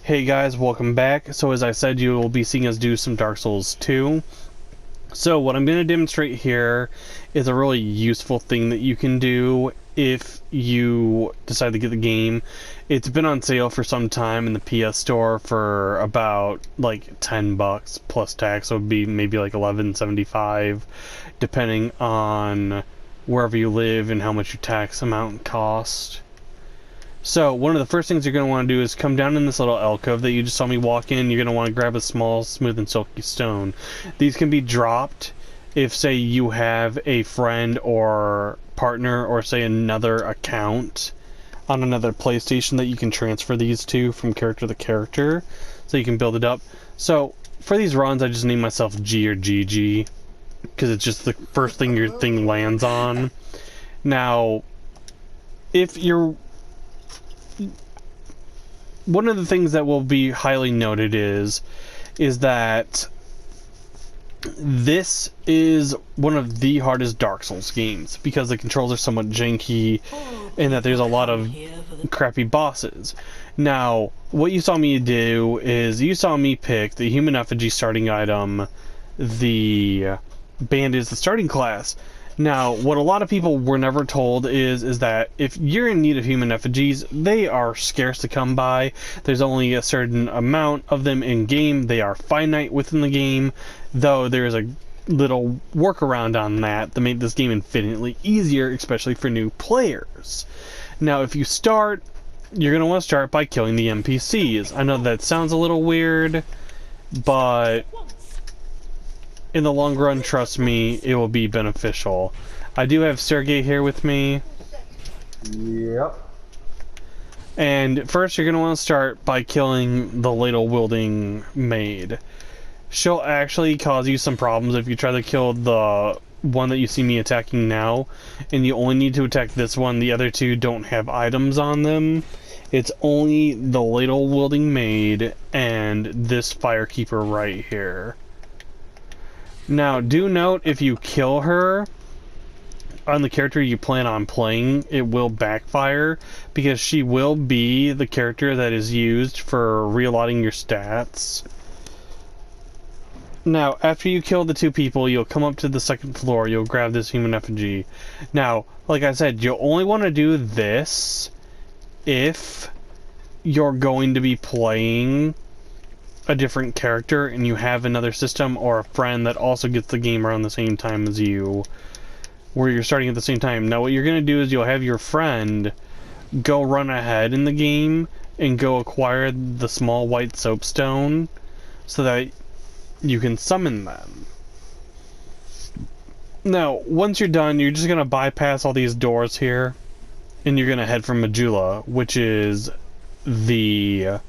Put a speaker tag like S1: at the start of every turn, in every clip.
S1: Hey guys, welcome back. So as I said, you will be seeing us do some Dark Souls 2. So what I'm going to demonstrate here is a really useful thing that you can do if you decide to get the game. It's been on sale for some time in the PS Store for about like $10 plus tax, so it would be maybe like $11.75 depending on wherever you live and how much your tax amount cost. So, one of the first things you're going to want to do is come down in this little alcove that you just saw me walk in. You're going to want to grab a small, smooth, and silky stone. These can be dropped if, say, you have a friend or partner or, say, another account on another PlayStation that you can transfer these to from character to character, so you can build it up. So, for these runs, I just name myself G or GG, because it's just the first thing your thing lands on. Now, if you're... One of the things that will be highly noted is that this is one of the hardest Dark Souls games because the controls are somewhat janky and that there's a lot of crappy bosses. Now, what you saw me do is you saw me pick the Human Effigy starting item, the Bandit is the starting class. Now, what a lot of people were never told is that if you're in need of human effigies, they are scarce to come by. There's only a certain amount of them in game. They are finite within the game, though there's a little workaround on that to make this game infinitely easier, especially for new players. Now, if you start, you're going to want to start by killing the NPCs. I know that sounds a little weird, but in the long run, trust me, it will be beneficial. I do have Sergey here with me.
S2: Yep.
S1: And first, you're going to want to start by killing the ladle-wielding maid. She'll actually cause you some problems if you try to kill the one that you see me attacking now. And you only need to attack this one. The other two don't have items on them. It's only the ladle-wielding maid and this firekeeper right here. Now, do note, if you kill her on the character you plan on playing, it will backfire, because she will be the character that is used for reallotting your stats. Now, after you kill the two people, you'll come up to the second floor, you'll grab this human effigy. Now, like I said, you'll only want to do this if you're going to be playing a different character and you have another system or a friend that also gets the game around the same time as you, where you're starting at the same time. Now what you're going to do is you'll have your friend go run ahead in the game and go acquire the small white soapstone so that you can summon them. Now once you're done, you're just going to bypass all these doors here and you're going to head for Majula, which is the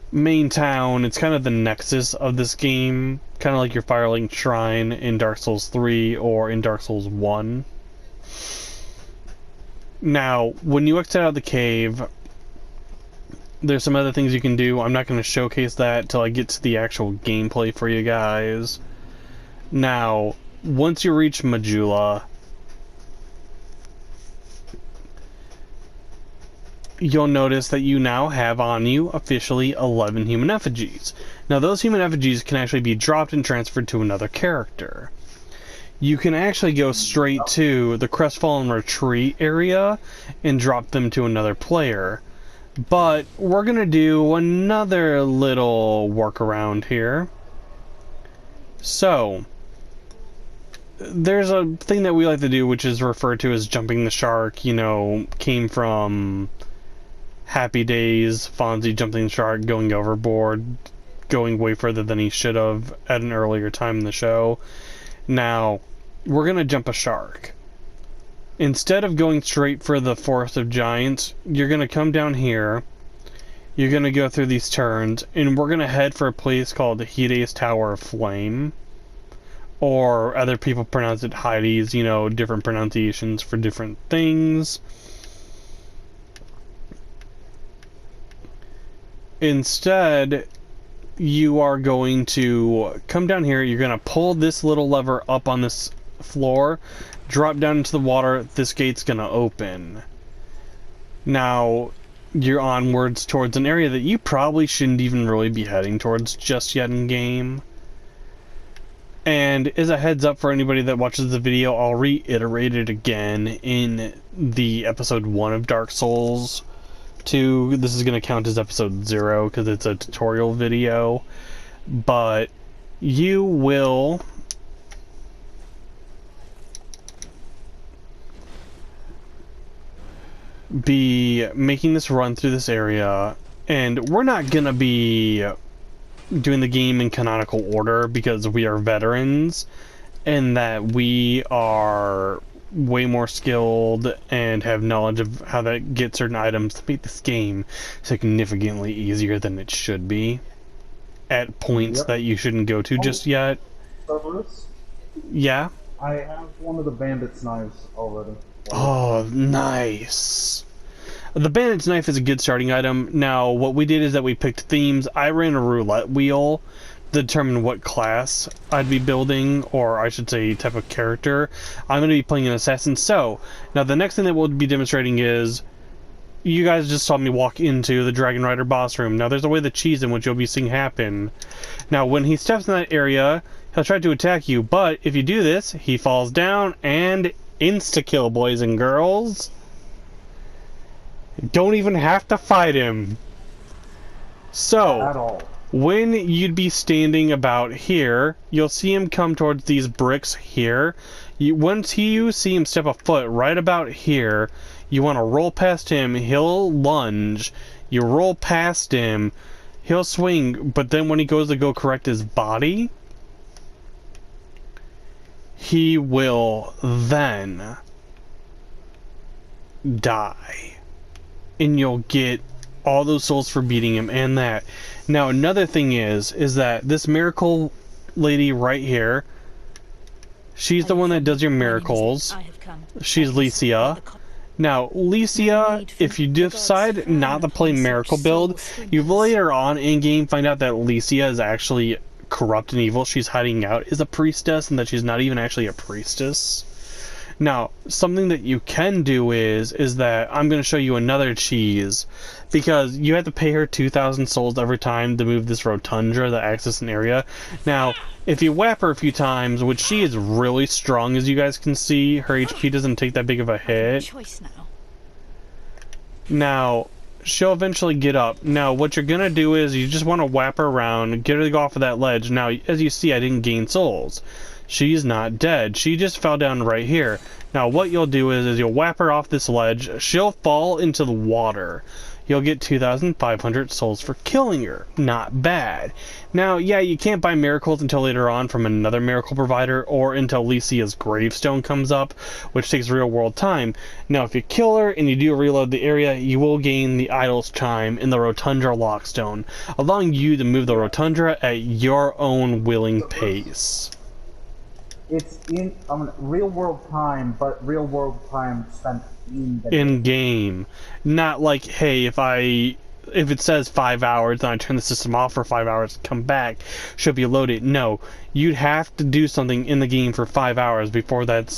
S1: main town. It's kind of the nexus of this game, kind of like your Firelink Shrine in Dark Souls 3 or in Dark Souls 1. Now, when you exit out of the cave, there's some other things you can do. I'm not going to showcase that till I get to the actual gameplay for you guys. Now, once you reach Majula, you'll notice that you now have on you officially 11 human effigies. Now those human effigies can actually be dropped and transferred to another character. You can actually go straight to the Crestfallen Retreat area and drop them to another player. But we're going to do another little workaround here. So, there's a thing that we like to do which is referred to as jumping the shark. You know, came from Happy Days, Fonzie jumping the shark, going overboard, going way further than he should have at an earlier time in the show. Now, we're going to jump a shark. Instead of going straight for the Forest of Giants, you're going to come down here, you're going to go through these turns, and we're going to head for a place called Hide's Tower of Flame. Or other people pronounce it Heidi's, you know, different pronunciations for different things. Instead, you are going to come down here, you're going to pull this little lever up on this floor, drop down into the water, this gate's going to open. Now, you're onwards towards an area that you probably shouldn't even really be heading towards just yet in game. And as a heads up for anybody that watches the video, I'll reiterate it again in the episode 1 of Dark Souls 2. This is going to count as episode 0 because it's a tutorial video. But you will be making this run through this area, and we're not going to be doing the game in canonical order because we are veterans and that we are way more skilled and have knowledge of how to get certain items to make this game significantly easier than it should be at points that you shouldn't go to just yet.
S2: Cerberus?
S1: Yeah?
S2: I have one of the bandit's knives already.
S1: Oh, nice. The bandit's knife is a good starting item. Now, what we did is that we picked themes. I ran a roulette wheel to determine what class I'd be building, or I should say type of character. I'm going to be playing an assassin. So, now the next thing that we'll be demonstrating is, you guys just saw me walk into the Dragon Rider boss room. Now, there's a way the cheese in which you'll be seeing happen. Now, when he steps in that area, he'll try to attack you, but if you do this, he falls down and insta-kill, boys and girls. Don't even have to fight him. So,
S2: At all.
S1: when you'd be standing about here, you'll see him come towards these bricks here. Once you see him step a foot right about here, you want to roll past him. He'll lunge. You roll past him. He'll swing, but then when he goes to go correct his body, he will then die. And you'll get all those souls for beating him and that. Now, another thing is that this miracle lady right here, she's the one that does your miracles. She's Licia. Now, Licia, if you decide not to play miracle build, you later on in-game find out that Licia is actually corrupt and evil. She's hiding out as a priestess and that she's not even actually a priestess. Now, something that you can do is that I'm going to show you another cheese, because you have to pay her 2,000 souls every time to move this rotundra that access an area. Now, if you whap her a few times, which she is really strong, as you guys can see, her HP doesn't take that big of a hit. Now, she'll eventually get up. Now, what you're going to do is you just want to whap her around, get her to go off of that ledge. Now, as you see, I didn't gain souls. She's not dead. She just fell down right here. Now, what you'll do is you'll whap her off this ledge. She'll fall into the water. You'll get 2,500 souls for killing her. Not bad. Now, yeah, you can't buy miracles until later on from another miracle provider, or until Licia's gravestone comes up, which takes real world time. Now, if you kill her and you do reload the area, you will gain the Idol's Chime in the Rotundra Lockstone, allowing you to move the Rotundra at your own willing pace.
S2: It's in real world time, but real world time spent
S1: in game. Not like, hey, if it says 5 hours and I turn the system off for 5 hours, come back, should be loaded. No, you'd have to do something in the game for 5 hours before that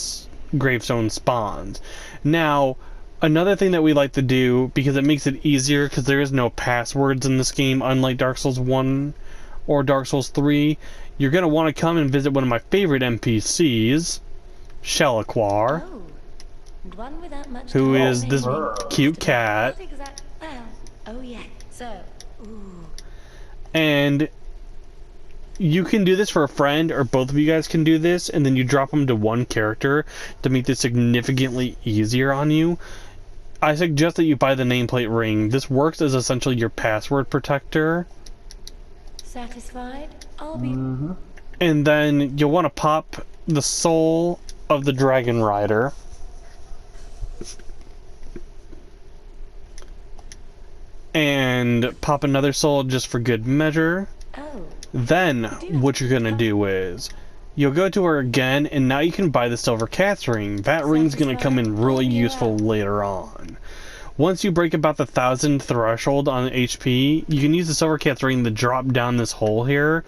S1: gravestone spawns. Now, another thing that we like to do, because it makes it easier, because there is no passwords in this game, unlike Dark Souls 1 or Dark Souls 3, you're going to want to come and visit one of my favorite NPCs, Shelaquar, who is this cute cat. And you can do this for a friend, or both of you guys can do this, and then you drop them to one character to make this significantly easier on you. I suggest that you buy the nameplate ring. This works as essentially your password protector.
S3: Satisfied? I'll be.
S1: And then you'll want to pop the soul of the Dragon Rider. And pop another soul just for good measure.
S3: Oh.
S1: Then what you're gonna do is you'll go to her again, and now you can buy the Silver Cat's ring. That ring's gonna come in really useful later on. Once you break about the 1,000 threshold on HP, you can use the Silver Cat's ring to drop down this hole here,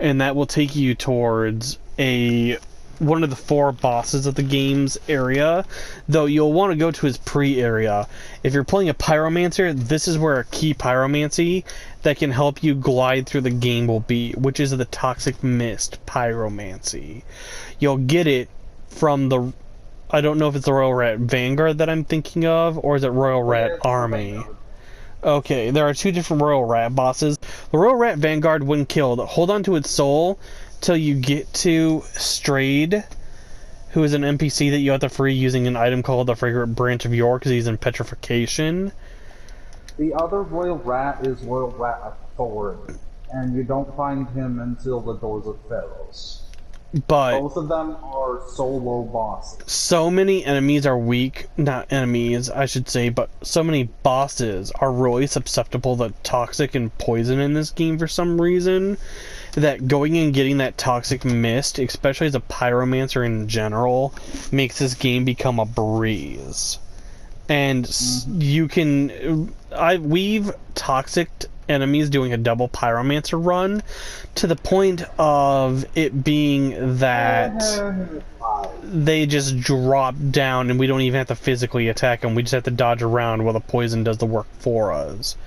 S1: and that will take you towards a one of the 4 bosses of the game's area, though you'll want to go to his pre-area. If you're playing a pyromancer, this is where a key pyromancy that can help you glide through the game will be, which is the Toxic Mist pyromancy. You'll get it from the, I don't know if it's the Royal Rat Vanguard that I'm thinking of, or is it Royal Rat Army? Okay, there are 2 different Royal Rat bosses. The Royal Rat Vanguard, when killed, hold on to its soul till you get to Strayed, who is an NPC that you have to free using an item called the Fragrant Branch of Yore, because he's in petrification.
S2: The other Royal Rat is Royal Rat Authority, and you don't find him until the Doors of Pharaohs.
S1: But
S2: both of them are solo bosses.
S1: So many enemies are weak, not enemies, I should say, but so many bosses are really susceptible to toxic and poison in this game for some reason, that going and getting that Toxic Mist, especially as a pyromancer in general, makes this game become a breeze. And you can... we've toxic enemies doing a double pyromancer run to the point of it being that they just drop down and we don't even have to physically attack them. We just have to dodge around while the poison does the work for us.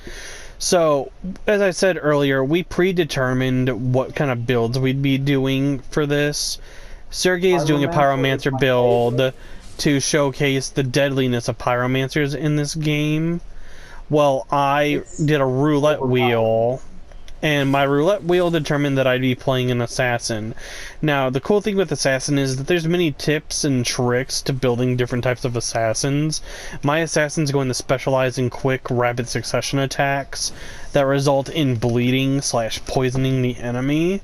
S1: So, as I said earlier, we predetermined what kind of builds we'd be doing for this. Sergey is doing a pyromancer build to showcase the deadliness of pyromancers in this game. Well, I did a roulette wheel, and my roulette wheel determined that I'd be playing an assassin. Now, the cool thing with assassin is that there's many tips and tricks to building different types of assassins. My assassin's going to specialize in quick, rapid succession attacks that result in bleeding / poisoning the enemy.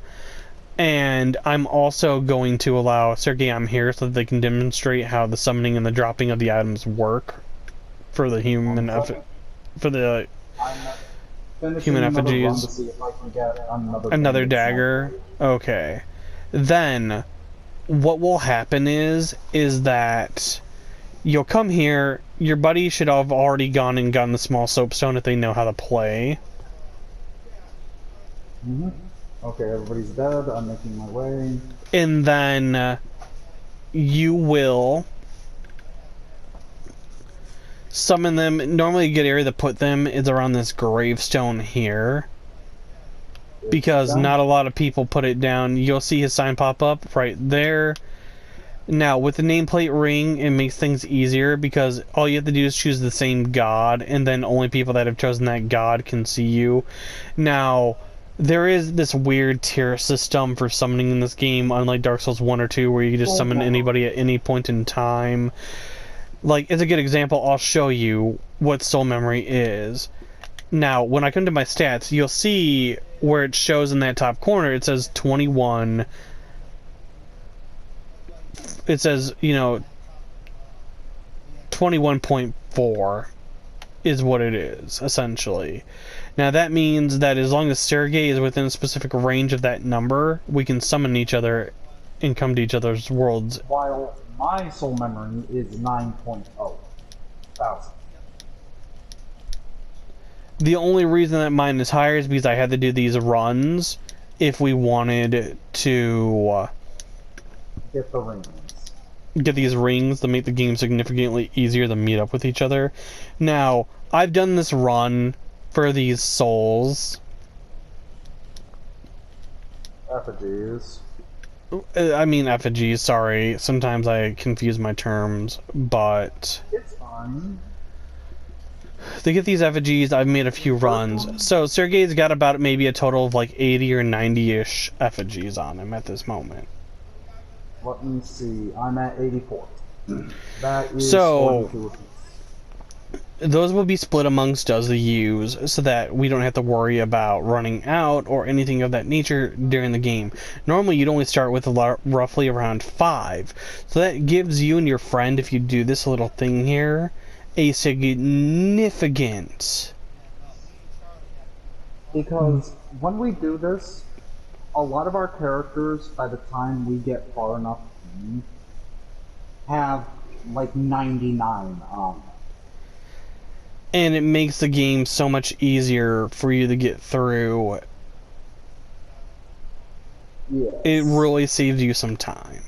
S1: And I'm also going to allow Sergey I'm here so that they can demonstrate how the summoning and the dropping of the items work for the human human effigies.
S2: To see if I can get
S1: another dagger. Okay. Then what will happen is that you'll come here, your buddy should have already gone and gotten the small soapstone if they know how to play.
S2: Okay, everybody's dead, I'm making my way.
S1: And then you will summon them. Normally a good area to put them is around this gravestone here, because not a lot of people put it down. You'll see his sign pop up right there. Now with the nameplate ring, it makes things easier because all you have to do is choose the same god, and then only people that have chosen that god can see you. Now there is this weird tier system for summoning in this game, unlike Dark Souls 1 or 2, where you can just summon anybody at any point in time. Like, as a good example, I'll show you what soul memory is. Now, when I come to my stats, you'll see where it shows in that top corner, it says 21. It says, 21.4 is what it is, essentially. Now, that means that as long as Sergey is within a specific range of that number, we can summon each other and come to each other's worlds.
S2: While my soul memory is 9.0 thousand.
S1: The only reason that mine is higher is because I had to do these runs if we wanted to
S2: get the rings.
S1: Get these rings to make the game significantly easier to meet up with each other. Now, I've done this run for these souls.
S2: Effigies.
S1: I mean effigies, sorry. Sometimes I confuse my terms, but
S2: it's fine.
S1: To get these effigies, I've made a few runs. So Sergey's got about maybe a total of like 80 or 90-ish effigies on him at this moment.
S2: Let me see. I'm at 84. That is
S1: so
S2: 42.
S1: Those will be split amongst us to use so that we don't have to worry about running out or anything of that nature during the game. Normally you'd only start with roughly around 5. So that gives you and your friend, if you do this little thing here, a significant...
S2: Because when we do this, a lot of our characters, by the time we get far enough, have like 99 on.
S1: And it makes the game so much easier for you to get through.
S2: Yes.
S1: It really saves you some time.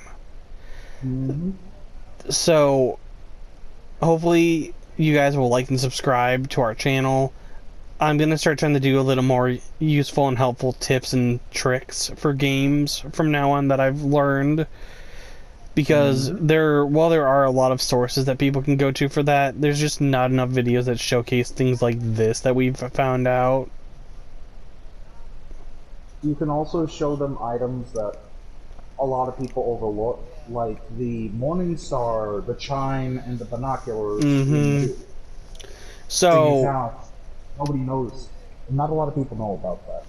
S2: Mm-hmm.
S1: So, hopefully, you guys will like and subscribe to our channel. I'm going to start trying to do a little more useful and helpful tips and tricks for games from now on that I've learned. Because while there are a lot of sources that people can go to for that, there's just not enough videos that showcase things like this that we've found out.
S2: You can also show them items that a lot of people overlook, like the Morning Star, the chime, and the binoculars in 2. Things
S1: So,
S2: how nobody knows. Not a lot of people know about that.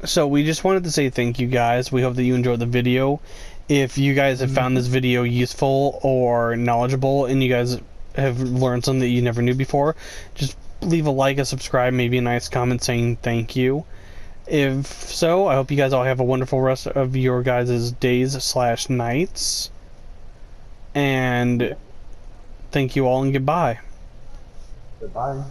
S1: So we just wanted to say thank you guys. We hope that you enjoyed the video. If you guys have found this video useful or knowledgeable and you guys have learned something that you never knew before, just leave a like, a subscribe, maybe a nice comment saying thank you. If so, I hope you guys all have a wonderful rest of your guys' days/nights. And thank you all and goodbye.
S2: Goodbye.